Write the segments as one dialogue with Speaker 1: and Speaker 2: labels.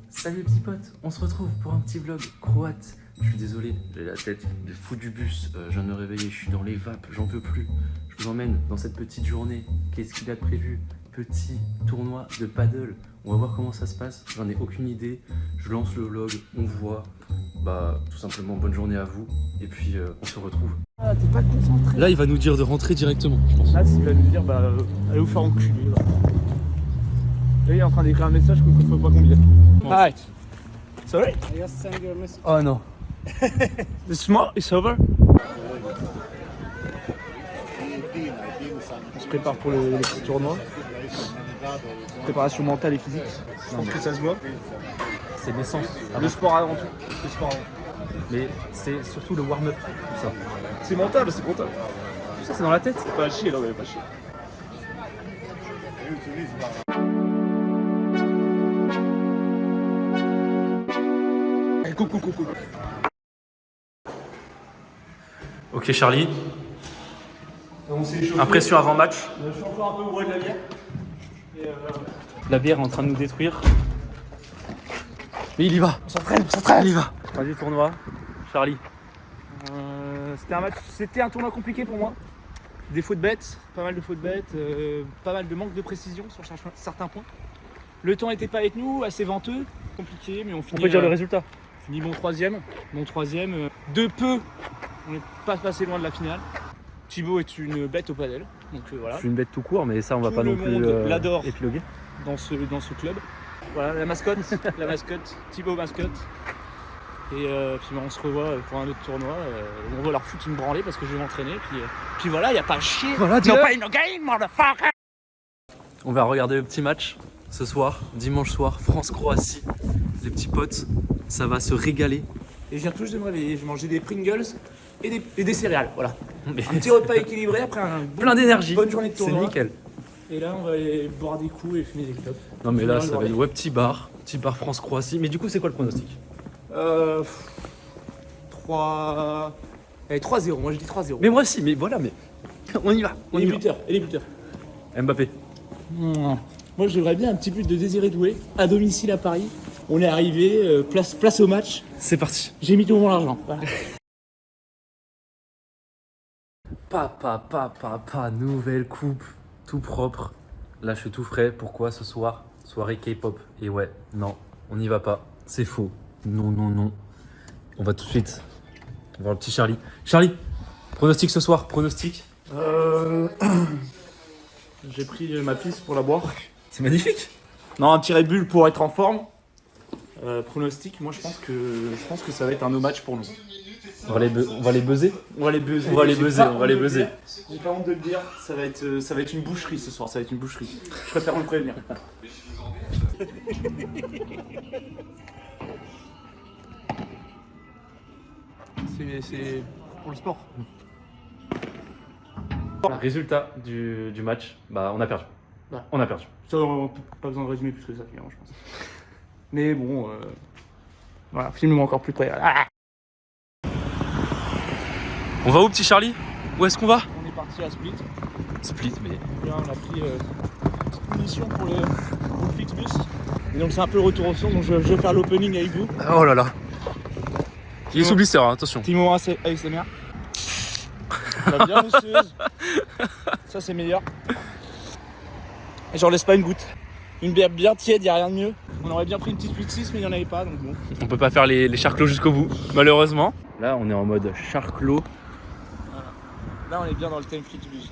Speaker 1: Salut les petits potes, on se retrouve pour un petit vlog croate. Je suis désolé, j'ai la tête de fou du bus, je viens de me réveiller, je suis dans les vapes, j'en peux plus. Je vous emmène dans cette petite journée, qu'est-ce qu'il y a de prévu? Petit tournoi de paddle, on va voir comment ça se passe, j'en ai aucune idée. Je lance le vlog, on voit, tout simplement bonne journée à vous, et puis on se retrouve.
Speaker 2: Ah, t'es pas concentré.
Speaker 1: Là il va nous dire de rentrer directement, je pense.
Speaker 2: Là, il va nous dire, allez vous faire enculer. Là, il est en train d'écrire un message qu'il faut pas qu'on vienne. Alright. Sorry?
Speaker 3: I just send you a message.
Speaker 1: Oh non.
Speaker 2: The small is over. On se prépare pour le petit tournoi. Préparation mentale et physique. Je pense que ça se voit.
Speaker 1: C'est l'essence.
Speaker 2: Le sport avant tout. Le sport avant.
Speaker 1: Mais c'est surtout le warm-up, tout ça.
Speaker 2: C'est mental, c'est mental.
Speaker 1: Tout ça c'est dans la tête.
Speaker 2: Pas à chier là, ouais, pas à chier. Allez, coucou.
Speaker 1: Ok Charlie,
Speaker 2: On s'est échauffé.
Speaker 1: impression avant match.
Speaker 2: Je suis encore un peu bourré de la bière. Et
Speaker 1: La bière est en train de nous détruire. Mais il y va.
Speaker 2: on s'entraîne.
Speaker 1: Il y va. Fin du tournoi. Charlie.
Speaker 2: C'était un tournoi compliqué pour moi. Des fautes bêtes, pas mal de fautes bêtes, pas mal de manque de précision sur certains points. Le temps n'était pas avec nous, assez venteux, compliqué, mais on finit.
Speaker 1: On peut dire le résultat.
Speaker 2: Fini bon troisième. De peu, on n'est pas passé loin de la finale. Thibaut est une bête au padel, donc voilà.
Speaker 1: Je suis une bête tout court, mais ça on va
Speaker 2: Tout
Speaker 1: pas
Speaker 2: le
Speaker 1: non plus
Speaker 2: monde l'adore.
Speaker 1: épiloguer.
Speaker 2: Dans ce club. Voilà la mascotte, Thibaut mascotte. Et puis on se revoit pour un autre tournoi. On va leur foutre une branlée parce que je vais m'entraîner. Puis voilà, il n'y a pas à chier.
Speaker 1: Voilà,
Speaker 2: No pain, no gain, motherfucker.
Speaker 1: On va regarder le petit match ce soir, dimanche soir, France-Croatie. Les petits potes, ça va se régaler.
Speaker 2: Et je viens tout juste de me réveiller. Je mangeais des Pringles et des céréales. Voilà.
Speaker 1: Mais
Speaker 2: Un petit repas équilibré après
Speaker 1: plein d'énergie.
Speaker 2: bonne journée de
Speaker 1: C'est
Speaker 2: tournoi.
Speaker 1: nickel.
Speaker 2: Et là, on va aller boire des coups et fumer des clopes.
Speaker 1: Non mais là
Speaker 2: Finir
Speaker 1: ça
Speaker 2: le
Speaker 1: va être
Speaker 2: bordel.
Speaker 1: petit bar France-Croatie. Mais du coup c'est quoi le pronostic?
Speaker 2: 3... Allez, 3-0. Moi, je dis 3-0.
Speaker 1: Mais moi aussi, mais voilà, mais on y va.
Speaker 2: Et les buteurs.
Speaker 1: Mbappé.
Speaker 2: Moi, j'aimerais bien un petit but de Désiré Doué à domicile à Paris. On est arrivé, place au match.
Speaker 1: C'est parti.
Speaker 2: J'ai mis tout mon argent. Voilà.
Speaker 1: Papa, nouvelle coupe, tout propre. Là, je suis tout frais. Pourquoi ce soir? Soirée K-pop. Et ouais, non, on n'y va pas. C'est faux. Non. On va tout de suite voir le petit Charlie. Charlie, pronostic ce soir, pronostic.
Speaker 2: J'ai pris ma piste pour la boire.
Speaker 1: C'est magnifique.
Speaker 2: Non, un petit Red Bull pour être en forme. Pronostic, moi je pense que ça va être un no match pour nous.
Speaker 1: On va les buzzer.
Speaker 2: On va les buzzer.
Speaker 1: On va les buzzer.
Speaker 2: J'ai pas honte de le dire. Ça va être une boucherie ce soir. Ça va être une boucherie. Je préfère vous le prévenir. C'est pour le sport.
Speaker 1: Résultat du match, on a perdu.
Speaker 2: Ouais.
Speaker 1: On a perdu.
Speaker 2: Ça, pas besoin de résumer plus que ça finalement, je pense. Mais bon, voilà, filme-moi encore plus près. Ah,
Speaker 1: On va où, petit Charlie? Où est-ce qu'on va?
Speaker 2: on est parti à Split.
Speaker 1: Split, mais
Speaker 2: Là, on a pris une petite munition pour le Flixbus. Et donc c'est un peu le retour au son, donc je vais faire l'opening avec vous.
Speaker 1: oh là là. Il est sous blister, hein, attention.
Speaker 2: Petit moment ASMR. Ça va bien mousseuse. Ça c'est meilleur. Et j'en laisse pas une goutte. Une bière bien tiède, y'a rien de mieux. On aurait bien pris une petite 8-6 mais il n'y en avait pas donc bon.
Speaker 1: On peut pas faire les charclos jusqu'au bout, malheureusement. Là, on est en mode charclos.
Speaker 2: Là on est bien dans le thème Flixbus.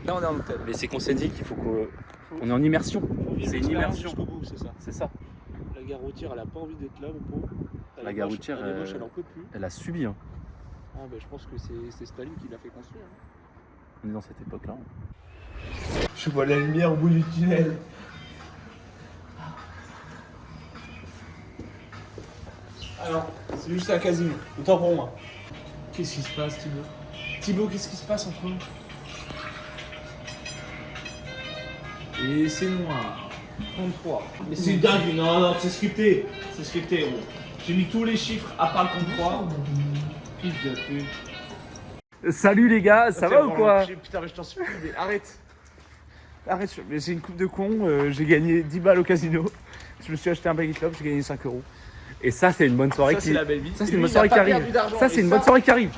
Speaker 2: Là on est en thème.
Speaker 1: Mais c'est qu'on s'est dit qu'il faut qu'on est en immersion. C'est une immersion.
Speaker 2: Jusqu'au bout, c'est ça.
Speaker 1: C'est ça.
Speaker 2: La gare routière elle a pas envie d'être là mon pauvre.
Speaker 1: La gare routière,
Speaker 2: elle est moche, elle en peut plus.
Speaker 1: Elle a subi. Hein.
Speaker 2: Ah bah je pense que c'est Staline qui l'a fait construire.
Speaker 1: On est dans cette époque-là.
Speaker 2: Je vois la lumière au bout du tunnel. Alors, c'est juste un casino. Autant pour moi. Qu'est-ce qui se passe, Thibaut? Thibaut, qu'est-ce qui se passe entre nous? Et c'est noir. 33. Mais c'est dingue, non, c'est scripté. C'est scripté, gros. J'ai mis tous les chiffres à part le 33. Fils de pute.
Speaker 1: Salut les gars, ça va ou quoi?
Speaker 2: Putain, mais je t'en supplie, mais arrête. Mais c'est une coupe de con, j'ai gagné 10 balles au casino. Je me suis acheté un baggy club, j'ai gagné 5 euros.
Speaker 1: Et ça, c'est une bonne soirée
Speaker 2: Ça, c'est la belle vie.
Speaker 1: Ça, c'est
Speaker 2: Et
Speaker 1: une
Speaker 2: lui,
Speaker 1: bonne
Speaker 2: il
Speaker 1: soirée
Speaker 2: a pas
Speaker 1: qui arrive.
Speaker 2: perdu d'argent.
Speaker 1: Ça, c'est
Speaker 2: Et
Speaker 1: une
Speaker 2: ça-
Speaker 1: bonne soirée qui arrive.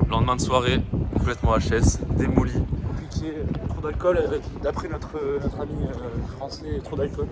Speaker 1: Lendemain de soirée, complètement HS, démoli.
Speaker 2: Compliqué, trop d'alcool, d'après notre ami français, trop d'alcool.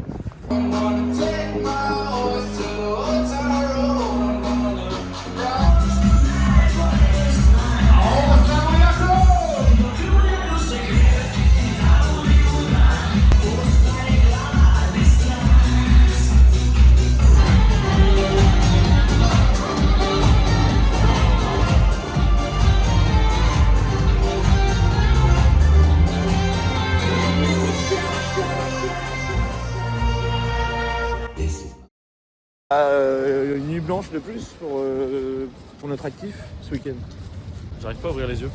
Speaker 2: Une nuit blanche de plus pour notre actif ce week-end.
Speaker 1: J'arrive pas à ouvrir les yeux.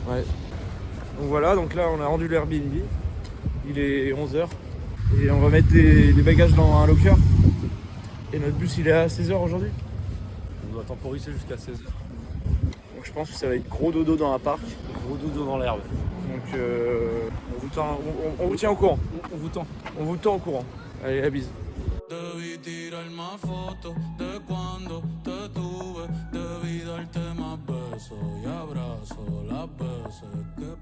Speaker 2: Ouais. Donc voilà, donc là on a rendu l'Airbnb. Il est 11h. Et on va mettre des bagages dans un locker. Et notre bus il est à 16h aujourd'hui.
Speaker 1: On doit temporiser jusqu'à 16h.
Speaker 2: Donc je pense que ça va être gros dodo dans un parc.
Speaker 1: Gros dodo dans l'herbe.
Speaker 2: Donc on vous tient au courant.
Speaker 1: On vous tend.
Speaker 2: On vous tend au courant. Allez, la bise.
Speaker 3: Debí tirar más fotos de cuando te tuve. Debí darte más besos y abrazos las veces que